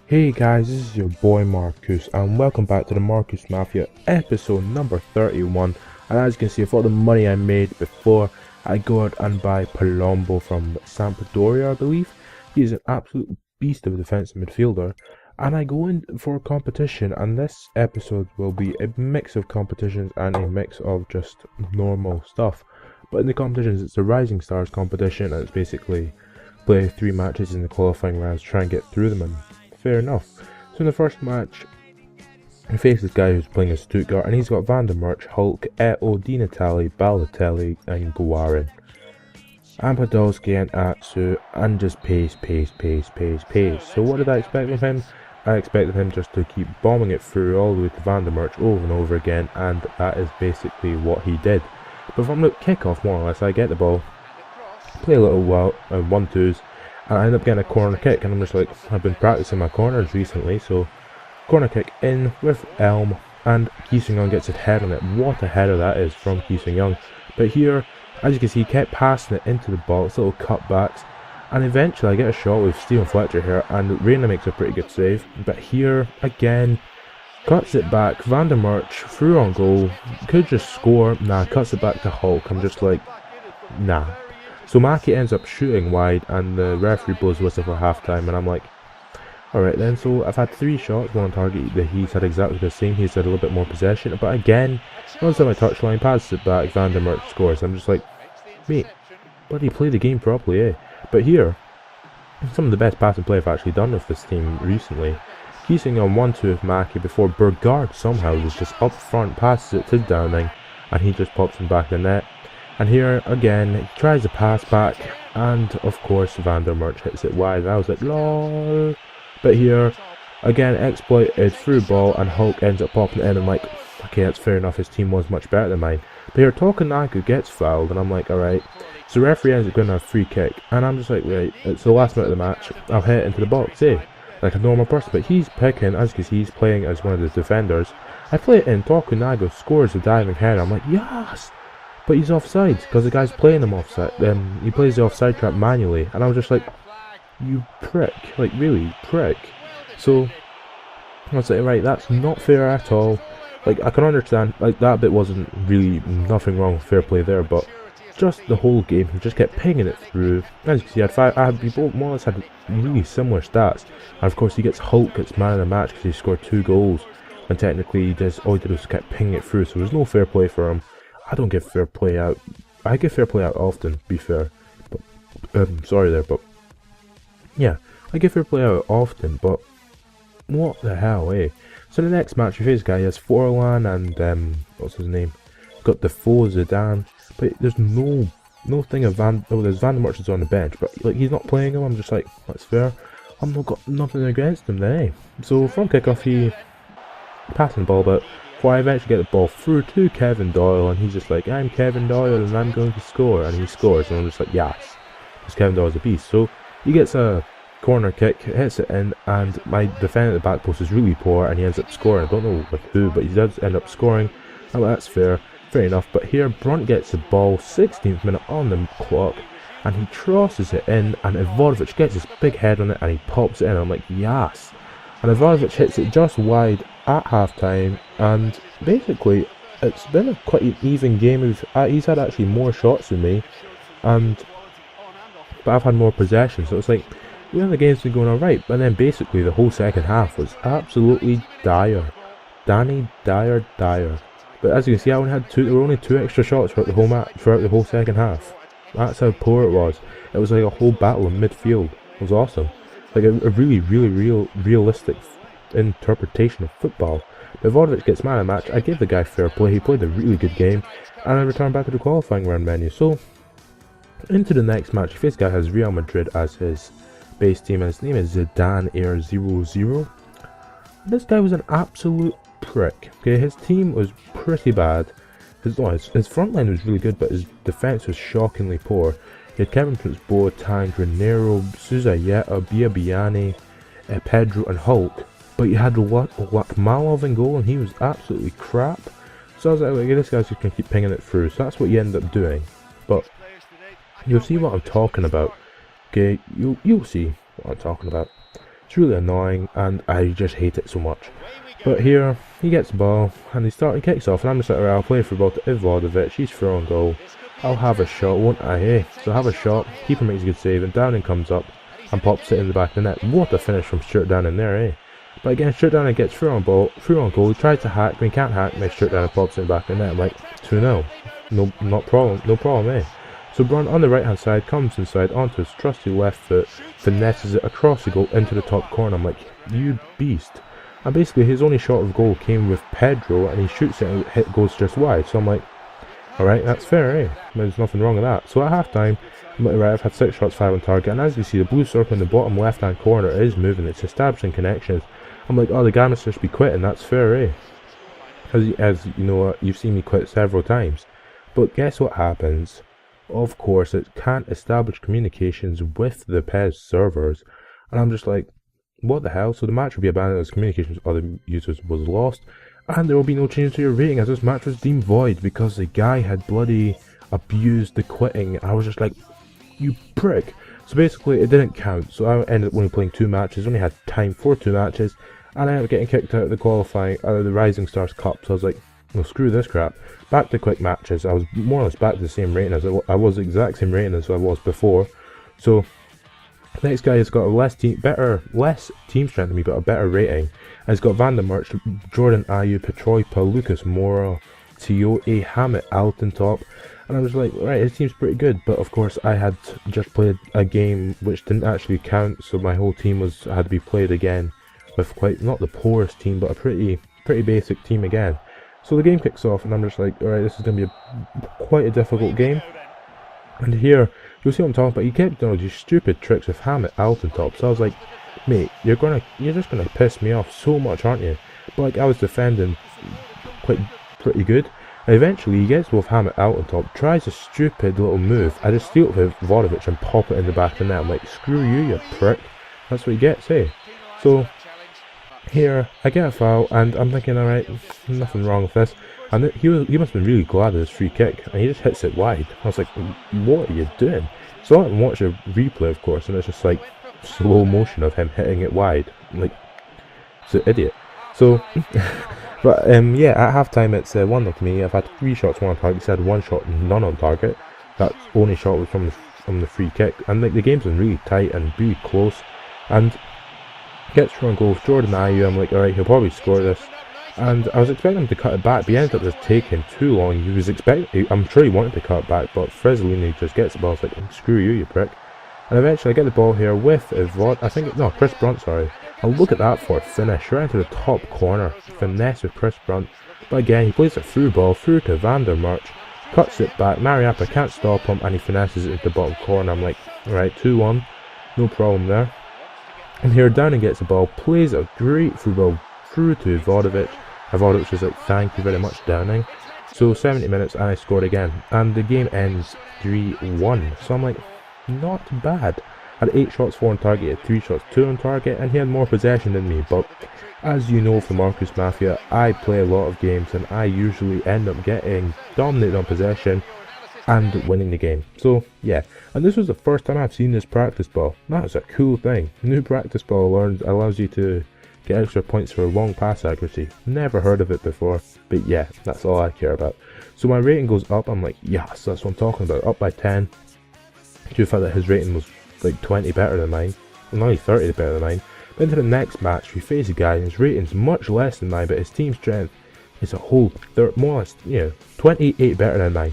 Hey guys, this is your boy Markcoos and welcome back to the Markcoos Mafia episode number 31. And as you can see, for all the money I made before, I go out and buy Palombo from Sampdoria, I believe. He's an absolute beast of a defensive midfielder. And I go in for a competition, and this episode will be a mix of competitions and a mix of just normal stuff. But in the competitions, it's a Rising Stars competition, and it's basically play 3 matches in the qualifying rounds, try and get through them, and fair enough. So in the first match, we face this guy who's playing as Stuttgart, and he's got Van der Merch, Hulk, Eto'o, Di Natale, Balotelli, and Guarin. And Podolski and Atsu, and just pace. So what did I expect from him? I expected him just to keep bombing it through all the way to Van der Merch over and over again, and that is basically what he did. But from the kickoff, more or less, I get the ball, play a little while, 1-2s, and I end up getting a corner kick, and I'm just like, I've been practicing my corners recently, so corner kick in with Elm, and Ki Sung-young gets his head on it. What a header that is from Ki Sung-young. But here, as you can see, he kept passing it into the box, little cutbacks, and eventually I get a shot with Steven Fletcher here, and Reina makes a pretty good save. But here, again, cuts it back, Van der Merch, through on goal, could just score, nah, cuts it back to Hulk. I'm just like, nah. So Maki ends up shooting wide, and the referee blows whistle for half time, and I'm like, alright then. So I've had 3 shots, 1 on target, that he's had exactly the same. He's had a little bit more possession, but again, once on my touchline, passes it back, Van der Merch scores. I'm just like, mate, bloody play the game properly, eh? But here, some of the best passing play I've actually done with this team recently. Ki Sung-young 1-2 with Maki before Bergard somehow is just up front, passes it to Downing, and he just pops him back in the net. And here, again, he tries to pass back, and of course Van der Merch hits it wide, and I was like, lol. But here, again, exploited through ball, and Hulk ends up popping it in. I'm like, okay, that's fair enough, his team was much better than mine. But here, Tokunaga gets fouled, and I'm like, alright. So the referee ends up going to have a free kick, and I'm just like, right, it's the last minute of the match, I'll hit it into the box, eh? Like a normal person, but he's picking, as you can see, he's playing as one of the defenders. I play it in, Tokunaga scores a diving header, I'm like, yes! But he's offside, because the guy's playing him offside. He plays the offside trap manually, and I was just like, you prick, like really, prick. So, I was like, right, that's not fair at all. Like, I can understand, like, that bit wasn't really nothing wrong with fair play there, but just the whole game, he just kept pinging it through. As you can see, we both more or less had really similar stats. And of course, he gets Hulk, gets man of the match, because he scored 2 goals. And technically, all he did was kept pinging it through, so there's no fair play for him. I don't give fair play out. I give fair play out often, to be fair. But, sorry there, but yeah, I give fair play out often, but what the hell, eh? So the next match, we face guy, he has Forlan and, what's his name? Got Defoe, Zidane, but there's no thing of there's Van der Merch is on the bench, but like, he's not playing him. I'm just like, that's fair. I've not got nothing against him then, eh? So from kickoff, he passing the ball about, before I eventually get the ball through to Kevin Doyle, and he's just like, I'm Kevin Doyle and I'm going to score, and he scores, and I'm just like, yes, because Kevin Doyle's a beast. So he gets a corner kick, hits it in, and my defender at the back post is really poor, and he ends up scoring. I don't know with who, but he does end up scoring, and that's fair enough. But here, Brunt gets the ball, 16th minute on the clock, and he crosses it in, and Ivanovic gets his big head on it, and he pops it in. I'm like, yes. And Ivanovic hits it just wide at half-time, and basically it's been a quite an even game. He's had actually more shots than me, but I've had more possession, so it's like, the game's been going alright. But then basically the whole second half was absolutely dire. Danny dire. But as you can see, there were only 2 extra shots throughout the whole match, throughout the whole second half. That's how poor it was. It was like a whole battle in midfield. It was awesome. Like a really realistic interpretation of football. But Ivanovic gets man of the match. I gave the guy fair play. He played a really good game, and I returned back to the qualifying round menu. So into the next match, this guy has Real Madrid as his base team, and his name is Zidane Air 00. This guy was an absolute prick. Okay, his team was pretty bad. His front line was really good, but his defense was shockingly poor. He had Kevin Prince Boateng, Granero, Suzayeta, Biabiani, Pedro, and Hulk. But you had Malov in goal, and he was absolutely crap. So I was like, okay, this guy's just going to keep pinging it through. So that's what you end up doing. But you'll see what I'm talking about. Okay, you'll see what I'm talking about. It's really annoying, and I just hate it so much. But here, he gets the ball, and he kicks off, and I'm just like, alright, I'll play for ball to Ivanovic, he's throwing goal. I'll have a shot, won't I? Hey, so have a shot, keeper makes a good save, and Downing comes up, and pops it in the back of the net. What a finish from Stuart Downing there, eh? But again, Stuart Downing gets through on goal, he tries to hack, but he can't hack, and Stuart Downing pops it in the back of the net. I'm like, 2-0. No problem, eh? So Brunt on the right hand side comes inside onto his trusty left foot, finesses it across the goal into the top corner. I'm like, you beast. And basically his only shot of goal came with Pedro, and he shoots it and it goes just wide. So I'm like, alright, that's fair, eh? There's nothing wrong with that. So at half time, I'm like, right, I've had 6 shots, 5 on target, and as you see, the blue circle in the bottom left hand corner is moving, it's establishing connections. I'm like, oh, the guy must just be quitting, that's fair, eh? As you know, you've seen me quit several times. But guess what happens? Of course, it can't establish communications with the PES servers, and I'm just like, what the hell? So the match will be abandoned as communications with other users was lost, and there will be no change to your rating as this match was deemed void because the guy had bloody abused the quitting. I was just like, you prick. So basically it didn't count, so I ended up only playing 2 matches, only had time for 2 matches, and I ended up getting kicked out of the Rising Stars Cup. So I was like, well, screw this crap. Back to quick matches. I was more or less back to the same rating as I was, the exact same rating as I was before. So next guy has got less team strength than me, but a better rating. And he's got Van der Merch, Jordan Ayew, Petroipa, Lucas Moura, Tiote, Hammett, Altentop. And I was like, right, his team's pretty good, but of course I had just played a game which didn't actually count, so my whole team had to be played again with quite, not the poorest team, but a pretty basic team again. So the game kicks off, and I'm just like, alright, this is going to be quite a difficult game. And here, you'll see what I'm talking about. He kept doing these stupid tricks with Hammett, Altentop. So I was like, mate, you're just gonna piss me off so much, aren't you? But like, I was defending pretty good. And eventually, he gets both Hammett, Altentop, tries a stupid little move. I just steal it with Ivanovic and pop it in the back of the net. I'm like, screw you, you prick. That's what he gets, eh? So here, I get a foul, and I'm thinking, alright, nothing wrong with this. And he must have been really glad of his free kick, and he just hits it wide. I was like, what are you doing? So I went and watched a replay, of course, and it's just like slow motion of him hitting it wide. I'm like, it's an idiot. So, but yeah, at half time it's 1-0 to me. I've had 3 shots, 1 on target. He said 1 shot, none on target. That only shot was from the free kick, and like the game's been really tight and really close. And gets through on goal with Jordan Ayew. I'm like, alright, he'll probably score this. And I was expecting him to cut it back, but he ended up just taking too long. I'm sure he wanted to cut it back, but Frezzolini just gets the ball. I was like, screw you, you prick. And eventually I get the ball here with Chris Brunt, sorry. And look at that for a finish, right into the top corner. Finesse with Chris Brunt. But again, he plays a through ball through to Van der Merch, cuts it back, Mariappa can't stop him, and he finesses it into the bottom corner. I'm like, alright, 2-1, no problem there. And here Downing gets the ball, plays a great through ball through to Ivanovic. Ivanovic was like, thank you very much, Downing. So 70 minutes and I scored again, and the game ends 3-1. So I'm like, not bad. I had 8 shots, 4 on target, he had 3 shots, 2 on target, and he had more possession than me. But as you know from Markcoos Mafia, I play a lot of games, and I usually end up getting dominated on possession and winning the game. So yeah, and this was the first time I've seen this practice ball. That's a cool thing. New practice ball allows you to get extra points for long pass accuracy. Never heard of it before, but yeah, that's all I care about. So my rating goes up. I'm like, yes, that's what I'm talking about. Up by 10. Due to the fact that his rating was like 20 better than mine, and only 30 better than mine. But into the next match, we face a guy and his rating's much less than mine, but his team strength is a whole, more or less, 28 better than mine.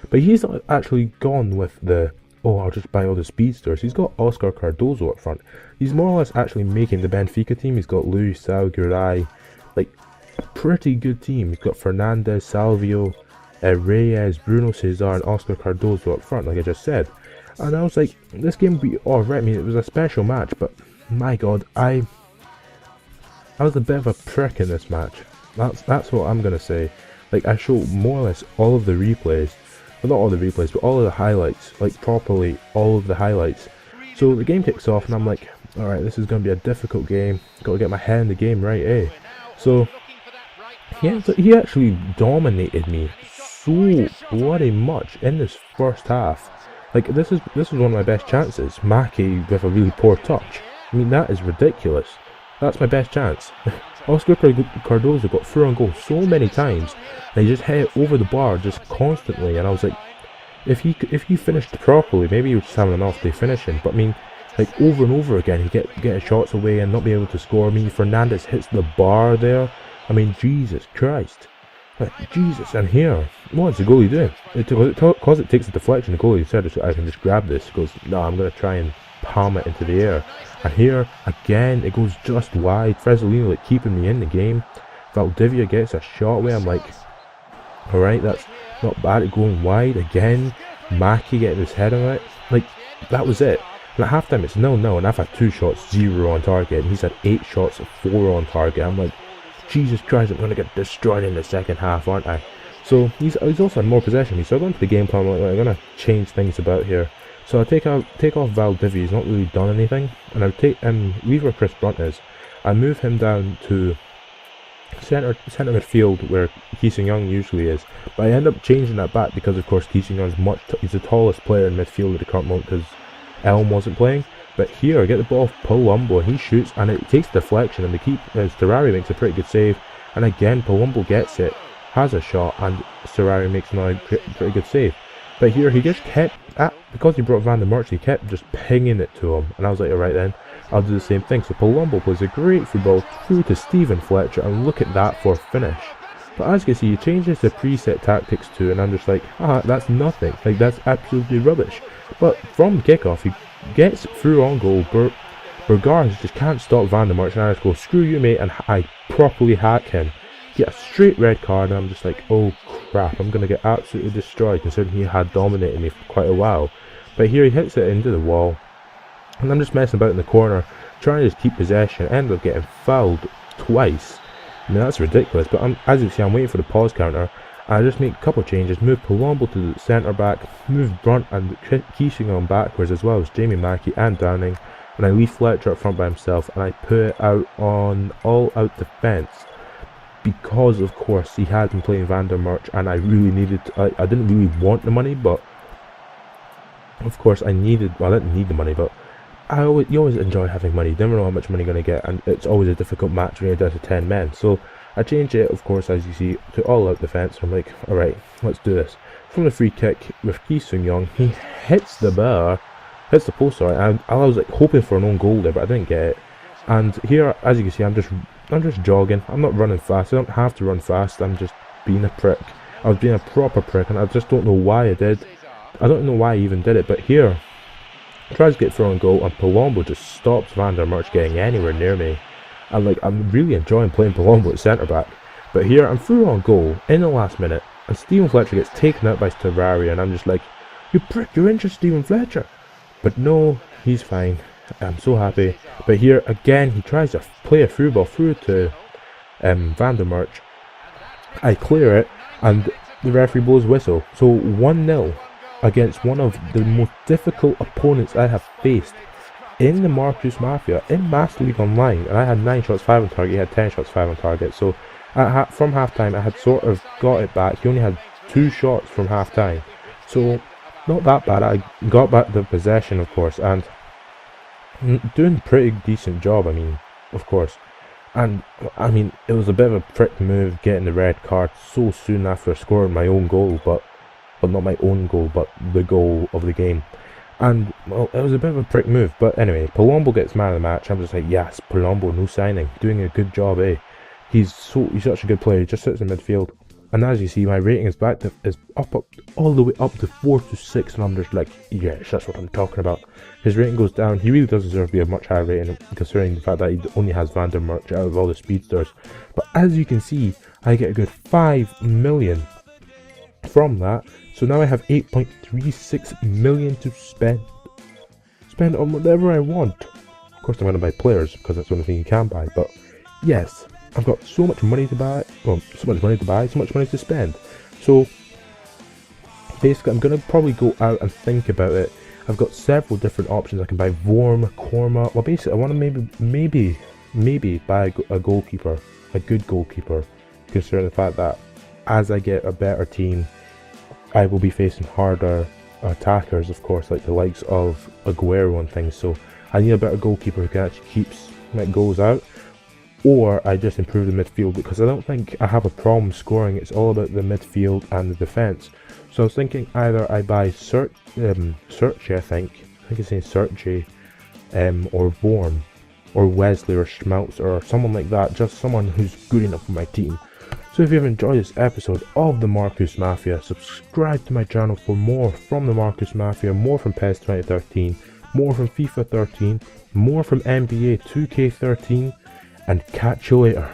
But he's not actually gone with the, oh, I'll just buy all the speedsters. He's got Oscar Cardozo up front. He's more or less actually making the Benfica team. He's got Luis Salgurai, like a pretty good team. He's got Fernandez, Salvio, Reyes, Bruno Cesar, and Oscar Cardozo up front, like I just said. And I was like, this game would be alright. I mean, it was a special match, but my god, I was a bit of a prick in this match. That's what I'm gonna say. Like, I showed more or less all of the replays. Well, not all the replays, but all of the highlights, like properly all of the highlights. So the game kicks off and I'm like, alright, this is going to be a difficult game, got to get my head in the game right, eh? So he actually dominated me so bloody much in this first half. Like, this is one of my best chances. Maki with a really poor touch. I mean, that is ridiculous. That's my best chance. Oscar Cardozo got through on goal so many times, and he just hit it over the bar just constantly, and I was like, if he finished properly, maybe he was just having an off day finishing, but I mean, like over and over again, he get his shots away and not be able to score. I mean, Fernandez hits the bar there. I mean, Jesus Christ. Like, Jesus, and here, what's the goalie doing? Because it takes a deflection, the goalie said, I can just grab this. He goes, no, I'm going to try and palm it into the air. And here, again, it goes just wide. Fresolino, like, keeping me in the game. Valdivia gets a shot away. I'm like, alright, that's not bad. It going wide again. Mackie getting his head on it. Like, that was it. And at halftime, it's 0-0, and I've had 2 shots, 0 on target. And he's had 8 shots, 4 on target. I'm like, Jesus Christ, I'm going to get destroyed in the second half, aren't I? So he's also had more possession. So I go into the game plan, I'm going to change things about here. So I take off Valdivia, he's not really done anything. And I take leave where Chris Brunt is. I move him down to centre midfield where Keesing Young usually is. But I end up changing that back because, of course, Keesing Young he's the tallest player in midfield at the current moment because Elm wasn't playing. But here, I get the ball off Palumbo, and he shoots, and it takes deflection, and Serrari makes a pretty good save, and again, Palumbo gets it, has a shot, and Serrari makes another pretty good save. But here, he just kept, because he brought Van der Merch, he kept just pinging it to him, and I was like, alright then, I'll do the same thing. So Palumbo plays a great free ball through to Stephen Fletcher, and look at that for a finish. But as you can see, he changes the preset tactics too, and I'm just like, that's nothing, like, that's absolutely rubbish. But from kickoff, he gets through on goal. Burgars just can't stop Van der Merch, and I just go, screw you mate, and I properly hack him. Get a straight red card, and I'm just like, oh crap, I'm going to get absolutely destroyed considering he had dominated me for quite a while. But here he hits it into the wall, and I'm just messing about in the corner, trying to just keep possession, end up getting fouled twice. I mean, that's ridiculous, but as you can see, I'm waiting for the pause counter. I just make a couple of changes, move Palumbo to the centre back, move Brunt and Keesing on backwards as well as Jamie Mackie and Downing, and I leave Fletcher up front by himself, and I put it out on all-out defence because, of course, he had been playing Van der Merch, and I really needed, I didn't really want the money, but of course I needed, well, I didn't need the money, but you always enjoy having money. You never know how much money you're going to get, and it's always a difficult match when you're down to 10 men, so I change it, of course, as you see, to all-out defence. I'm like, alright, let's do this. From the free kick with Keesing Young, he hits the bar, hits the post, sorry, and I was like hoping for an own goal there, but I didn't get it. And here, as you can see, I'm just jogging. I'm not running fast. I don't have to run fast. I'm just being a prick. I was being a proper prick, and I just don't know why I did. I don't know why I even did it, but here, tries to get through on goal, and Palumbo just stops Van der Merch getting anywhere near me. And like, I'm really enjoying playing Palumbo at centre back. But here, I'm through on goal in the last minute, and Stephen Fletcher gets taken out by Terraria, and I'm just like, you prick, you're injured, Stephen Fletcher. But no, he's fine. I'm so happy. But here, again, he tries to play a through ball through to Van der Merch. I clear it, and the referee blows whistle. So 1-0 against one of the most difficult opponents I have faced in the Markcoos Mafia, in Master League Online, and I had 9 shots 5 on target, he had 10 shots 5 on target, so from half time I had sort of got it back. He only had 2 shots from half time, so not that bad. I got back the possession, of course, and doing a pretty decent job, I mean, of course. And I mean, it was a bit of a prick move getting the red card so soon after scoring my own goal, but not my own goal, but the goal of the game. And, well, it was a bit of a prick move, but anyway, Palumbo gets man of the match. I'm just like, yes, Palumbo, no signing, doing a good job, eh? He's such a good player, he just sits in midfield. And as you see, my rating is up all the way up to 4 to 6, and I'm just like, yes, that's what I'm talking about. His rating goes down. He really does deserve to be a much higher rating, considering the fact that he only has Van der Merch out of all the speedsters. But as you can see, I get a good 5 million from that. So now I have 8.36 million to spend on whatever I want. Of course, I'm going to buy players because that's the only thing you can buy. But yes, I've got so much money to buy. Well, so much money to buy, so much money to spend. So basically, I'm going to probably go out and think about it. I've got several different options. I can buy Vorm, Korma. Well, basically, I want to maybe buy a goalkeeper, a good goalkeeper, considering the fact that as I get a better team, I will be facing harder attackers, of course, like the likes of Aguero and things. So I need a better goalkeeper who can actually keep goals out, or I just improve the midfield, because I don't think I have a problem scoring. It's all about the midfield and the defence. So I was thinking either I buy Searchy, I think it's saying Searchy, or Vorm, or Wesley, or Schmeltz, or someone like that, just someone who's good enough for my team. So if you have enjoyed this episode of the Markcoos Mafia, subscribe to my channel for more from the Markcoos Mafia, more from PES 2013, more from FIFA 13, more from NBA 2K13, and catch you later.